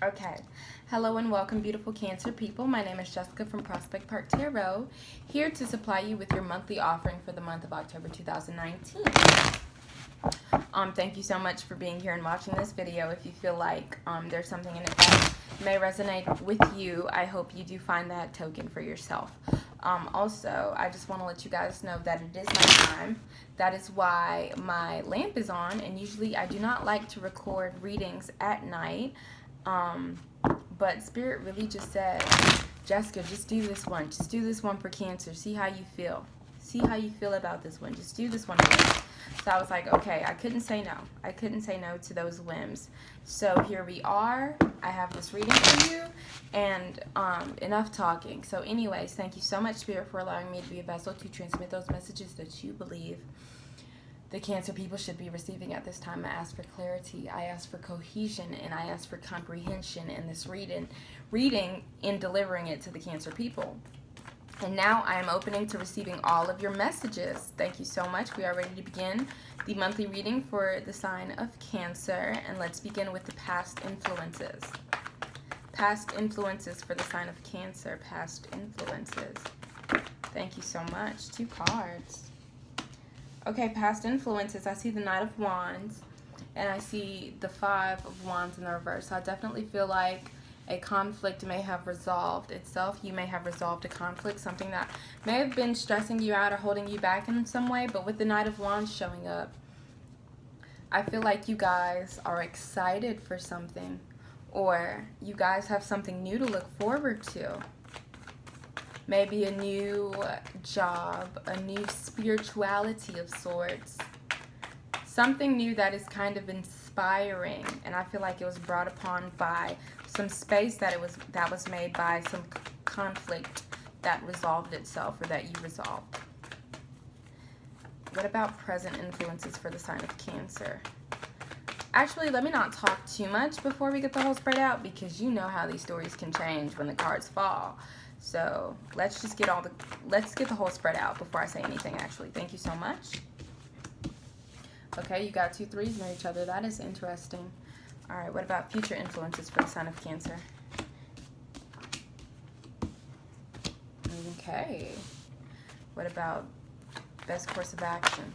Okay. Hello and welcome, beautiful Cancer people. My name is Jessica from Prospect Park Tarot, here to supply you with your monthly offering for the month of October 2019. Thank you so much for being here and watching this video. If you feel like there's something in it that may resonate with you, I hope you do find that token for yourself. Also, I just want to let you guys know that it is nighttime. That is why my lamp is on, and usually I do not like to record readings at night. But Spirit really just said, Jessica, just do this one. Just do this one for Cancer. See how you feel. See how you feel about this one. Just do this one for me. So I was like, okay, I couldn't say no. I couldn't say no to those whims. So here we are. I have this reading for you. And enough talking. So anyways, thank you so much, Spirit, for allowing me to be a vessel to transmit those messages that you believe the Cancer people should be receiving at this time. I ask for clarity, I ask for cohesion, and I ask for comprehension in this reading in delivering it to the Cancer people. And now I am opening to receiving all of your messages. Thank you so much. We are ready to begin the monthly reading for the sign of Cancer. And let's begin with the past influences. Past influences for the sign of Cancer. Past influences. Thank you so much. 2 cards. Okay, past influences. I see the Knight of Wands, and I see the 5 of Wands in the reverse. So I definitely feel like a conflict may have resolved itself. You may have resolved a conflict, something that may have been stressing you out or holding you back in some way. But with the Knight of Wands showing up, I feel like you guys are excited for something, or you guys have something new to look forward to. Maybe a new job, a new spirituality of sorts. Something new that is kind of inspiring, and I feel like it was brought upon by some space that was made by some conflict that resolved itself, or that you resolved. What about present influences for the sign of Cancer? Actually, let me not talk too much before we get the whole spread out, because you know how these stories can change when the cards fall. So let's just get the whole spread out before I say anything, actually. Thank you so much. Okay, you got 2 3s near each other. That is interesting. All right, what about future influences for the sign of Cancer? Okay. What about best course of action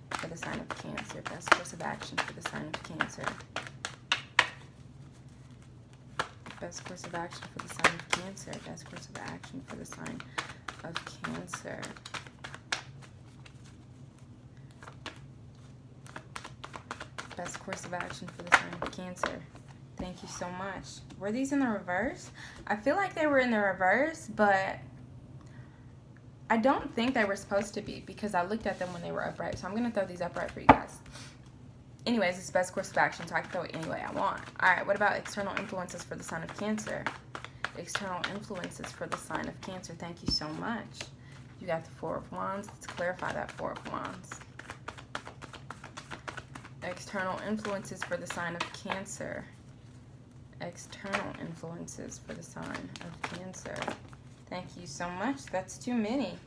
for the sign of Cancer? Best course of action for the sign of Cancer. Best course of action for the sign of Cancer. Best course of action for the sign of Cancer. Best course of action for the sign of Cancer. Thank you so much. Were these in the reverse? I feel like they were in the reverse, but I don't think they were supposed to be, because I looked at them when they were upright. So I'm going to throw these upright for you guys. Anyways, it's best course of action, so I can throw it any way I want. Alright, what about external influences for the sign of Cancer? External influences for the sign of Cancer. Thank you so much. You got the 4 of Wands. Let's clarify that 4 of Wands. External influences for the sign of Cancer. External influences for the sign of Cancer. Thank you so much. That's too many.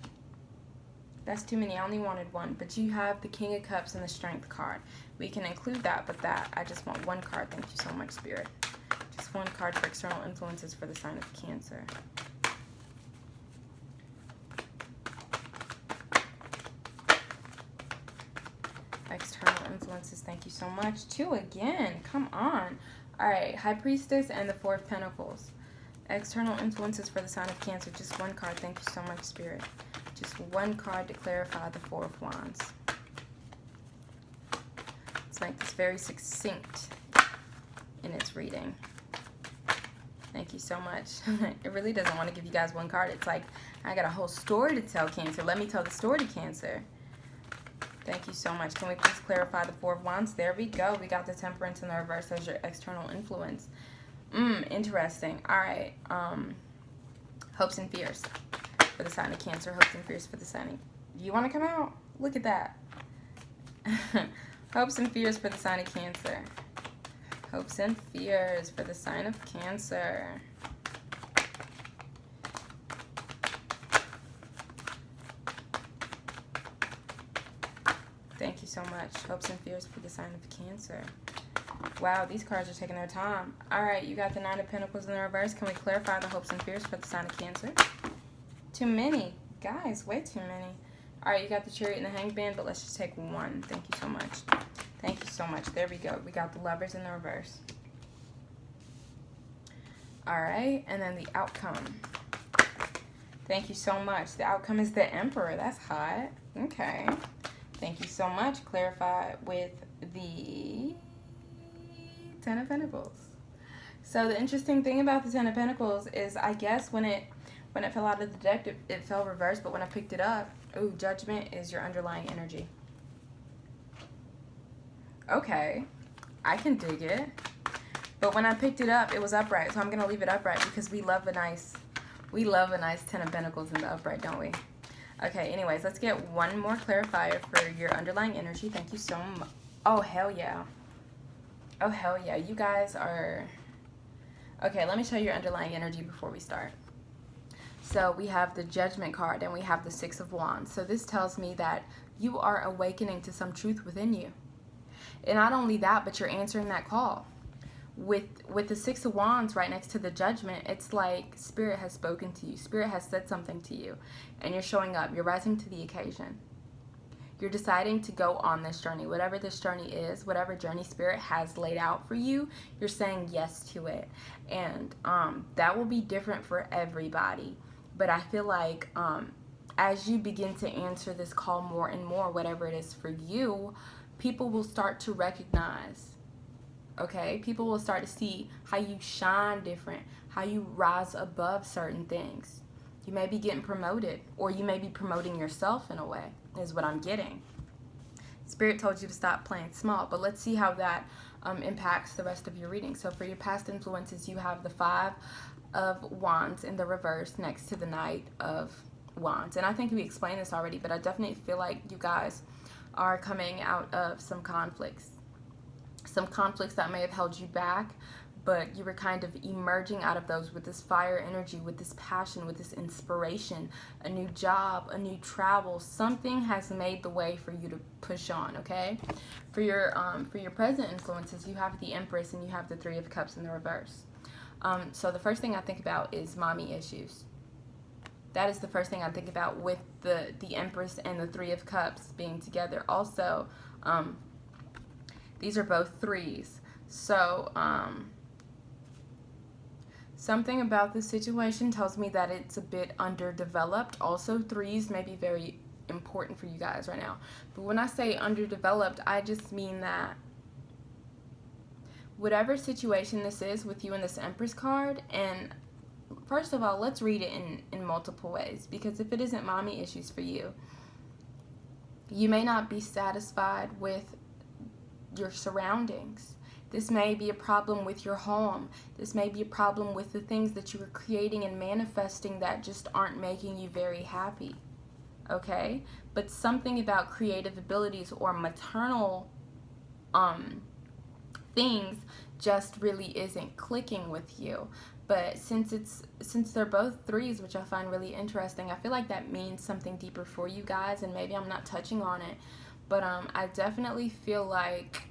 That's too many. I only wanted 1. But you have the King of Cups and the Strength card. We can include that, but I just want 1 card. Thank you so much, Spirit. Just 1 card for external influences for the sign of Cancer. External influences. Thank you so much. 2 again. Come on. All right. High Priestess and the 4 of Pentacles. External influences for the sign of Cancer. Just 1 card. Thank you so much, Spirit. Just 1 card to clarify the 4 of Wands. Let's make this very succinct in its reading. Thank you so much. It really doesn't want to give you guys 1 card. It's like, I got a whole story to tell, Cancer. Let me tell the story to Cancer. Thank you so much. Can we please clarify the 4 of Wands? There we go. We got the Temperance in the reverse as your external influence. Interesting. All right. Hopes and fears for the sign of Cancer. Hopes and fears for the sign of... You want to come out? Look at that. Hopes and fears for the sign of Cancer. Hopes and fears for the sign of Cancer. Thank you so much. Hopes and fears for the sign of Cancer. Wow, these cards are taking their time. All right, you got the Nine of Pentacles in the reverse. Can we clarify the hopes and fears for the sign of Cancer? Too many. Guys, way too many. All right, you got the Chariot and the Hangman, but let's just take one. Thank you so much. Thank you so much. There we go. We got the Lovers in the reverse. All right, and then the outcome. Thank you so much. The outcome is the Emperor. That's hot. Okay. Thank you so much. Clarify with the Ten of Pentacles. So the interesting thing about the Ten of Pentacles is, I guess when it fell out of the deck, it fell reversed, but when I picked it up, ooh, Judgment is your underlying energy. Okay, I can dig it. But when I picked it up, it was upright, so I'm going to leave it upright because we love a nice Ten of Pentacles in the upright, don't we? Okay, anyways, let's get one more clarifier for your underlying energy. Thank you so much. Oh, hell yeah. Oh, hell yeah. You guys are... Okay, let me show you your underlying energy before we start. So we have the Judgment card and we have the Six of Wands. So this tells me that you are awakening to some truth within you. And not only that, but you're answering that call. With the Six of Wands right next to the Judgment, it's like Spirit has spoken to you. Spirit has said something to you. And you're showing up. You're rising to the occasion. You're deciding to go on this journey. Whatever this journey is, whatever journey Spirit has laid out for you, you're saying yes to it. And that will be different for everybody. But I feel like as you begin to answer this call more and more, whatever it is for you, people will start to recognize. Okay, people will start to see how you shine different, how you rise above certain things. You may be getting promoted, or you may be promoting yourself in a way, is what I'm getting. Spirit told you to stop playing small, but let's see how that impacts the rest of your reading. So for your past influences, you have the Five of Wands in the reverse next to the Knight of Wands. And I think we explained this already, but I definitely feel like you guys are coming out of some conflicts. Some conflicts that may have held you back, but you were kind of emerging out of those with this fire energy, with this passion, with this inspiration, a new job, a new travel. Something has made the way for you to push on, okay? For your present influences, you have the Empress and you have the Three of Cups in the reverse. So the first thing I think about is mommy issues. That is the first thing I think about with the Empress and the Three of Cups being together. Also, these are both threes. So, something about this situation tells me that it's a bit underdeveloped. Also, threes may be very important for you guys right now. But when I say underdeveloped, I just mean that whatever situation this is with you and this Empress card, and first of all, let's read it in multiple ways. Because if it isn't mommy issues for you, you may not be satisfied with your surroundings. This may be a problem with your home. This may be a problem with the things that you are creating and manifesting that just aren't making you very happy. Okay? But something about creative abilities or maternal things just really isn't clicking with you. But since they're both threes, which I find really interesting, I feel like that means something deeper for you guys, and maybe I'm not touching on it. But I definitely feel like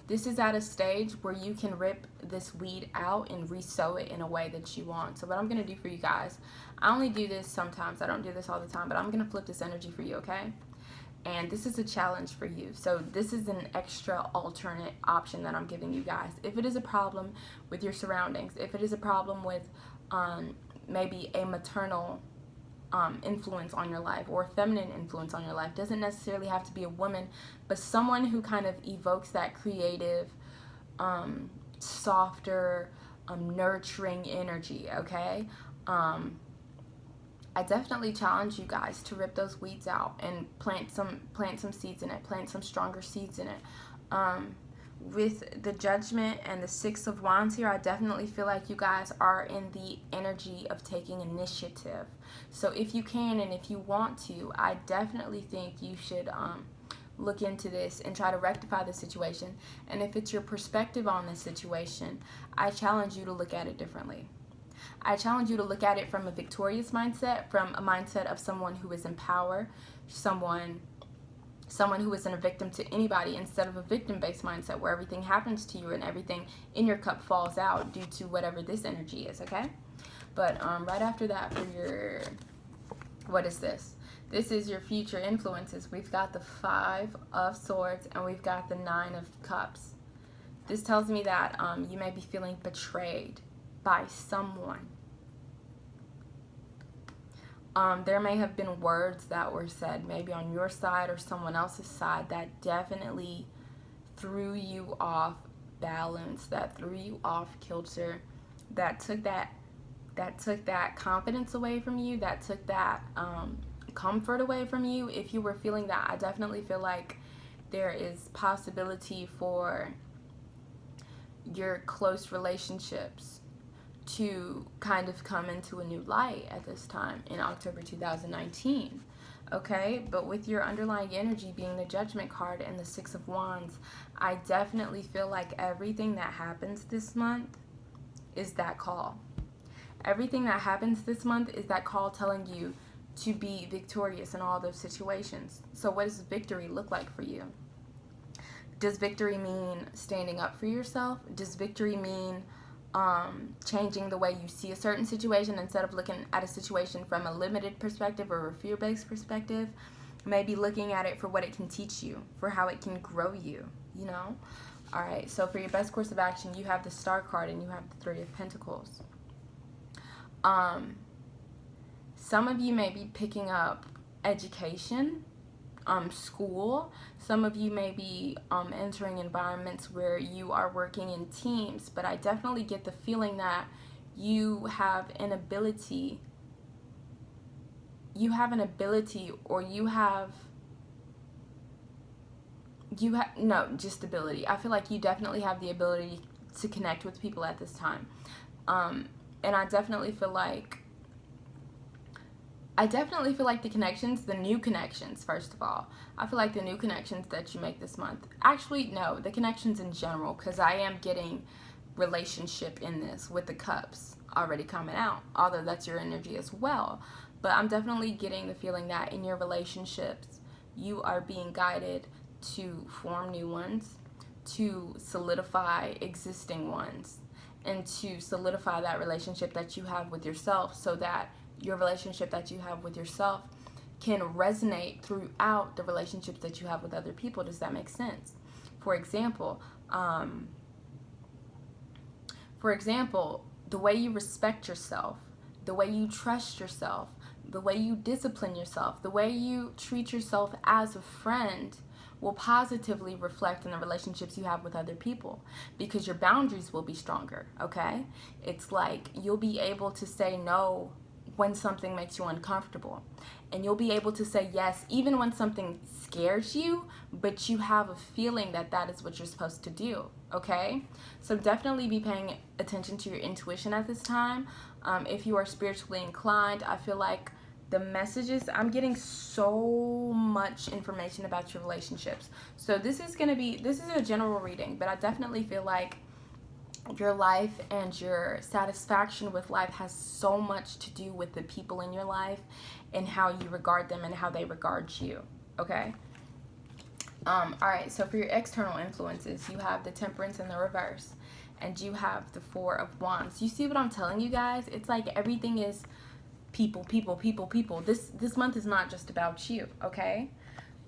this is at a stage where you can rip this weed out and re-sow it in a way that you want. So what I'm going to do for you guys, I only do this sometimes. I don't do this all the time, but I'm going to flip this energy for you, okay? And this is a challenge for you. So this is an extra alternate option that I'm giving you guys. If it is a problem with your surroundings, if it is a problem with maybe a maternal influence on your life or a feminine influence on your life, doesn't necessarily have to be a woman, but someone who kind of evokes that creative, softer, nurturing energy, okay? I definitely challenge you guys to rip those weeds out and plant some seeds in it, plant some stronger seeds in it. With the Judgment and the Six of Wands here, I definitely feel like you guys are in the energy of taking initiative. So if you can and if you want to, I definitely think you should look into this and try to rectify the situation. And if it's your perspective on this situation, I challenge you to look at it differently. I challenge you to look at it from a victorious mindset, from a mindset of someone who is in power, someone Someone who isn't a victim to anybody instead of a victim-based mindset where everything happens to you and everything in your cup falls out due to whatever this energy is, okay? But right after that, for your, what is this? This is your future influences. We've got the 5 of Swords and we've got the 9 of Cups. This tells me that you may be feeling betrayed by someone. There may have been words that were said maybe on your side or someone else's side that definitely threw you off balance, that threw you off kilter, that took that confidence away from you, that took that comfort away from you. If you were feeling that, I definitely feel like there is possibility for your close relationships to kind of come into a new light at this time in October 2019, okay? But with your underlying energy being the Judgment card and the 6 of Wands, I definitely feel like everything that happens this month is that call. Everything that happens this month is that call telling you to be victorious in all those situations. So what does victory look like for you? Does victory mean standing up for yourself? Does victory mean changing the way you see a certain situation instead of looking at a situation from a limited perspective or a fear-based perspective? Maybe looking at it for what it can teach you, for how it can grow you, you know? All right, so for your best course of action, you have the Star card and you have the 3 of Pentacles. Some of you may be picking up education, school. Some of you may be entering environments where you are working in teams, but I definitely get the feeling that you have an ability, or just ability. I feel like you definitely have the ability to connect with people at this time. And I definitely feel like the connections, the new connections, first of all, I feel like the new connections that you make this month, actually, no, the connections in general, because I am getting relationship in this with the Cups already coming out, although that's your energy as well. But I'm definitely getting the feeling that in your relationships, you are being guided to form new ones, to solidify existing ones, and to solidify that relationship that you have with yourself so that your relationship that you have with yourself can resonate throughout the relationships that you have with other people. Does that make sense? For example, the way you respect yourself, the way you trust yourself, the way you discipline yourself, the way you treat yourself as a friend will positively reflect in the relationships you have with other people, because your boundaries will be stronger, okay? It's like you'll be able to say no when something makes you uncomfortable, and you'll be able to say yes even when something scares you, but you have a feeling that that is what you're supposed to do, okay? So definitely be paying attention to your intuition at this time. If you are spiritually inclined, I feel like the messages, I'm getting so much information about your relationships. So this is a general reading, but I definitely feel like your life and your satisfaction with life has so much to do with the people in your life and how you regard them and how they regard you, okay? All right, so for your external influences, you have the Temperance in the reverse, and you have the 4 of Wands. You see what I'm telling you guys? It's like everything is people. This month is not just about you, okay?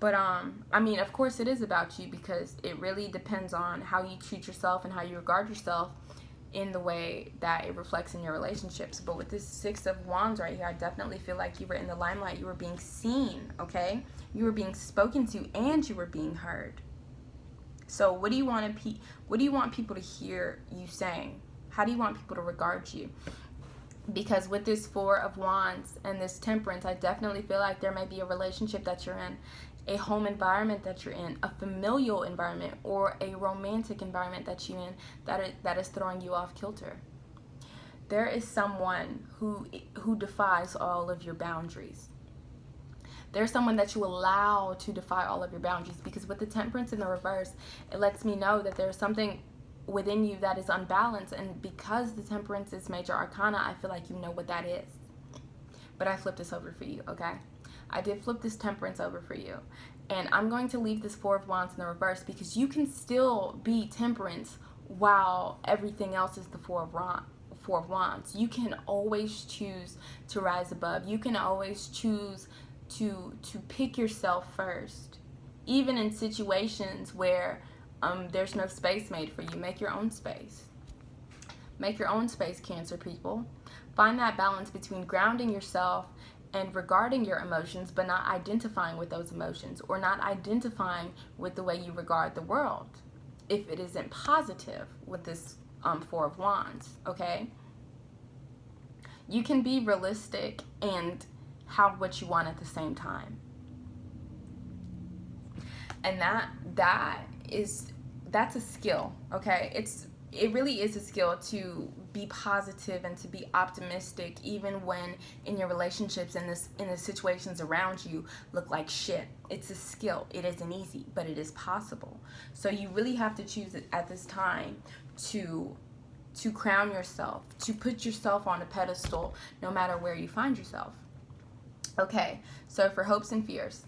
But I mean, of course it is about you, because it really depends on how you treat yourself and how you regard yourself in the way that it reflects in your relationships. But with this 6 of Wands right here, I definitely feel like you were in the limelight. You were being seen, okay? You were being spoken to, and you were being heard. So what do you want people to hear you saying? How do you want people to regard you? Because with this 4 of Wands and this Temperance, I definitely feel like there may be a relationship that you're in, a home environment that you're in, a familial environment, or a romantic environment that you're in that is throwing you off kilter. There is someone who defies all of your boundaries. There's someone that you allow to defy all of your boundaries, because with the Temperance in the reverse, it lets me know that there's something within you that is unbalanced, and because the Temperance is major arcana, I feel like you know what that is. But I flipped this over for you, okay? I did flip this Temperance over for you, And I'm going to leave this Four of Wands in the reverse because you can still be Temperance while everything else is the Four of Wands. You can always choose to rise above. You can always choose to pick yourself first. Even in situations where there's no space made for you, make your own space. Make your own space, Cancer people. Find that balance between grounding yourself and regarding your emotions, but not identifying with those emotions, or not identifying with the way you regard the world if it isn't positive with this Four of Wands, okay? You can be realistic and have what you want at the same time. And that's a skill, okay? It really is a skill to be positive and to be optimistic even when in your relationships and in the situations around you look like shit. It's a skill. It isn't easy, but it is possible. So you really have to choose it at this time to crown yourself, to put yourself on a pedestal no matter where you find yourself. Okay, so for hopes and fears,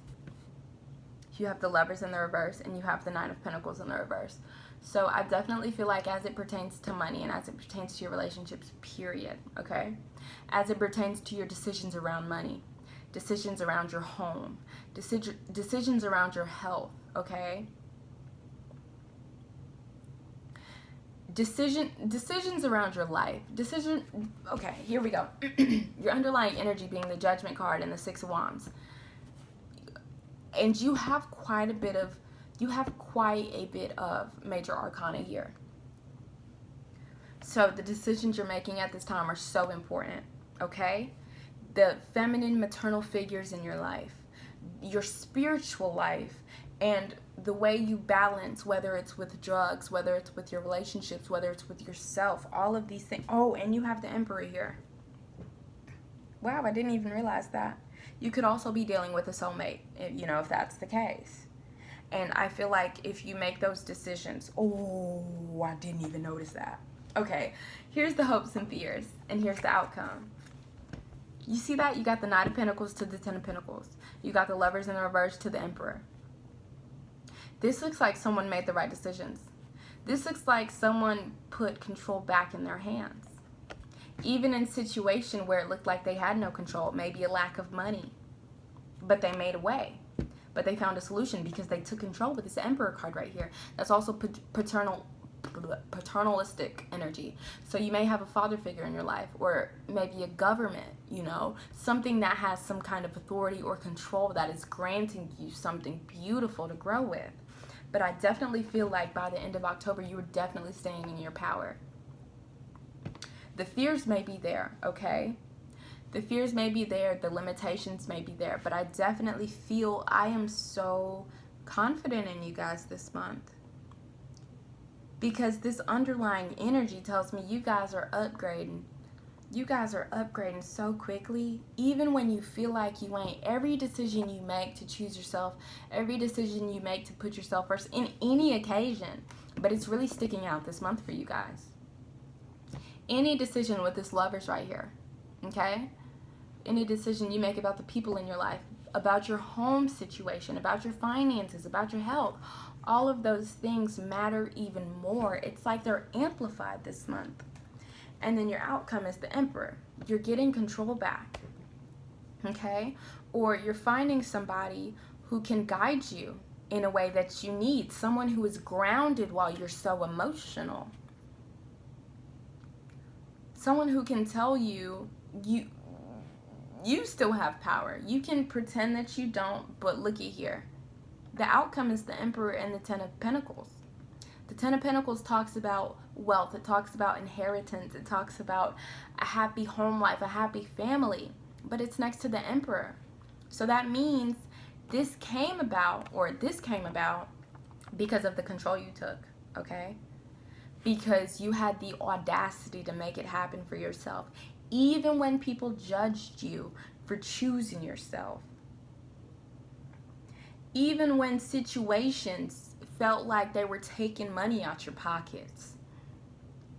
you have the Lovers in the reverse and you have the Nine of Pentacles in the reverse. So I definitely feel like as it pertains to money and as it pertains to your relationships, period, okay? As it pertains to your decisions around money, decisions around your home, decisions around your health, okay? Decisions around your life. Okay, here we go. Your underlying energy being the Judgment card and the Six of Wands. And you have quite a bit of major arcana here. So the decisions you're making at this time are so important, okay? The feminine, maternal figures in your life, your spiritual life, and the way you balance, whether it's with drugs, whether it's with your relationships, whether it's with yourself, all of these things. Oh, and you have the Emperor here. Wow, I didn't even realize that. You could also be dealing with a soulmate, you know, if that's the case. And I feel like if you make those decisions, oh, I didn't even notice that. Okay, here's the hopes and fears, and here's the outcome. You see that? You got the Knight of Pentacles to the Ten of Pentacles. You got the Lovers in the reverse to the Emperor. This looks like someone made the right decisions. This looks like someone put control back in their hands. Even in a situation where it looked like they had no control, maybe a lack of money, but they made a way. But they found a solution because they took control with this Emperor card right here. That's also paternalistic energy. So you may have a father figure in your life, or maybe a government, you know, something that has some kind of authority or control that is granting you something beautiful to grow with. But I definitely feel like by the end of October, you are definitely staying in your power. The fears may be there, okay? The fears may be there, the limitations may be there, but I definitely feel I am so confident in you guys this month. Because this underlying energy tells me you guys are upgrading. You guys are upgrading so quickly, even when you feel like you ain't. Every decision you make to choose yourself, every decision you make to put yourself first in any occasion, but it's really sticking out this month for you guys. Any decision with this Lovers right here, okay? Any decision you make about the people in your life, about your home situation, about your finances, about your health, all of those things matter even more. It's like they're amplified this month. And then your outcome is the Emperor. You're getting control back, okay? Or you're finding somebody who can guide you in a way that you need, someone who is grounded while you're so emotional. Someone who can tell you, you still have power. You can pretend that you don't, but looky here. The outcome is the Emperor and the Ten of Pentacles. The Ten of Pentacles talks about wealth. It talks about inheritance. It talks about a happy home life, a happy family. But it's next to the Emperor. So that means this came about because of the control you took, okay? Because you had the audacity to make it happen for yourself, even when people judged you for choosing yourself. Even when situations felt like they were taking money out your pockets.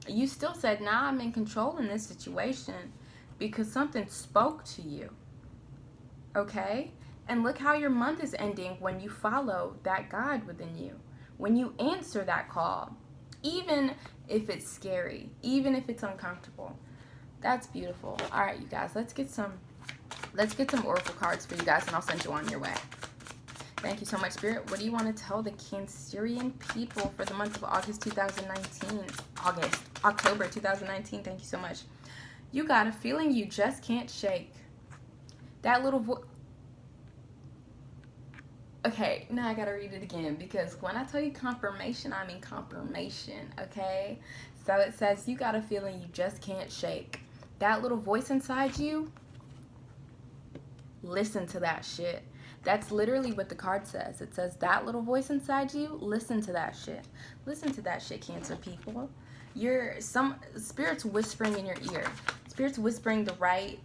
You still said, nah, I'm in control in this situation because something spoke to you. Okay? And look how your month is ending when you follow that God within you, when you answer that call, even if it's scary, even if it's uncomfortable. That's beautiful. All right, you guys, let's get some oracle cards for you guys, and I'll send you on your way. Thank you so much, Spirit. What do you want to tell the Cancerian people for the month of October 2019? Thank you so much. You got a feeling you just can't shake. That little voice. Okay, now I gotta read it again, because when I tell you confirmation, I mean confirmation, okay? So it says, you got a feeling you just can't shake. That little voice inside you, listen to that shit. That's literally what the card says. It says, that little voice inside you, listen to that shit. Listen to that shit, Cancer people. Some Spirit's whispering in your ear. Spirit's whispering the right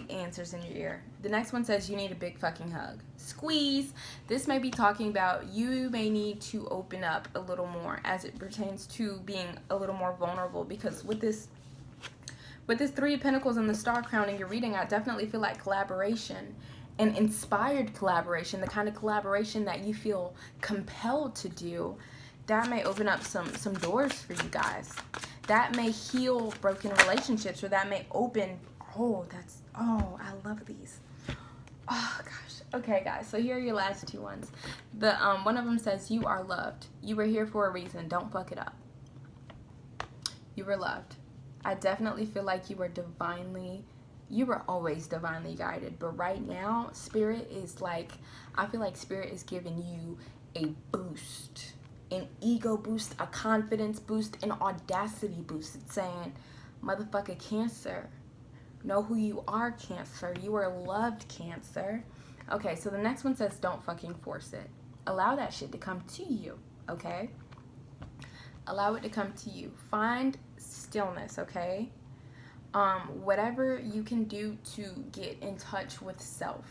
answers in your ear. The next one says, you need a big fucking hug. Squeeze. This may be talking about you may need to open up a little more as it pertains to being a little more vulnerable, because with this Three of Pentacles and the Star crowning your reading, I definitely feel like collaboration, an inspired collaboration, the kind of collaboration that you feel compelled to do, that may open up some doors for you guys. That may heal broken relationships, or that may open, I love these. Oh gosh. Okay, guys, so here are your last two ones. The one of them says, you are loved. You were here for a reason. Don't fuck it up. You were loved. I definitely feel like you were always divinely guided, but right now, Spirit is like, I feel like Spirit is giving you a boost, an ego boost, a confidence boost, an audacity boost. It's saying, motherfucker, Cancer, know who you are, Cancer. You are loved, Cancer. Okay, so the next one says, don't fucking force it. Allow that shit to come to you, okay? Allow it to come to you. Find stillness, okay? Whatever you can do to get in touch with self,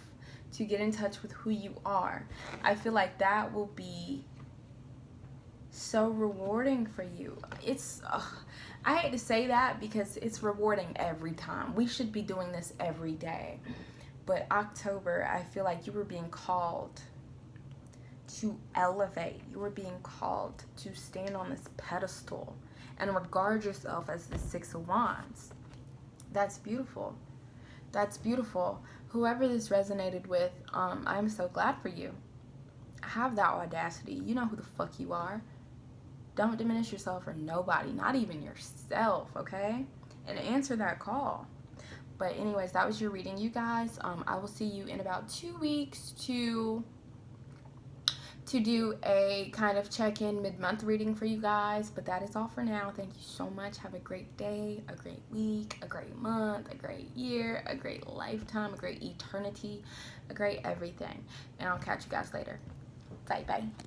to get in touch with who you are, I feel like that will be so rewarding for you. I hate to say that, because it's rewarding every time. We should be doing this every day. But October, I feel like you were being called to elevate. You were being called to stand on this pedestal and regard yourself as the Six of Wands. That's beautiful. That's beautiful. Whoever this resonated with, I'm so glad for you. Have that audacity. You know who the fuck you are. Don't diminish yourself for nobody, not even yourself, okay? And answer that call. But anyways, that was your reading, you guys. I will see you in about 2 weeks to do a kind of check-in mid-month reading for you guys. But that is all for now. Thank you so much. Have a great day, a great week, a great month, a great year, a great lifetime, a great eternity, a great everything. And I'll catch you guys later. Bye-bye.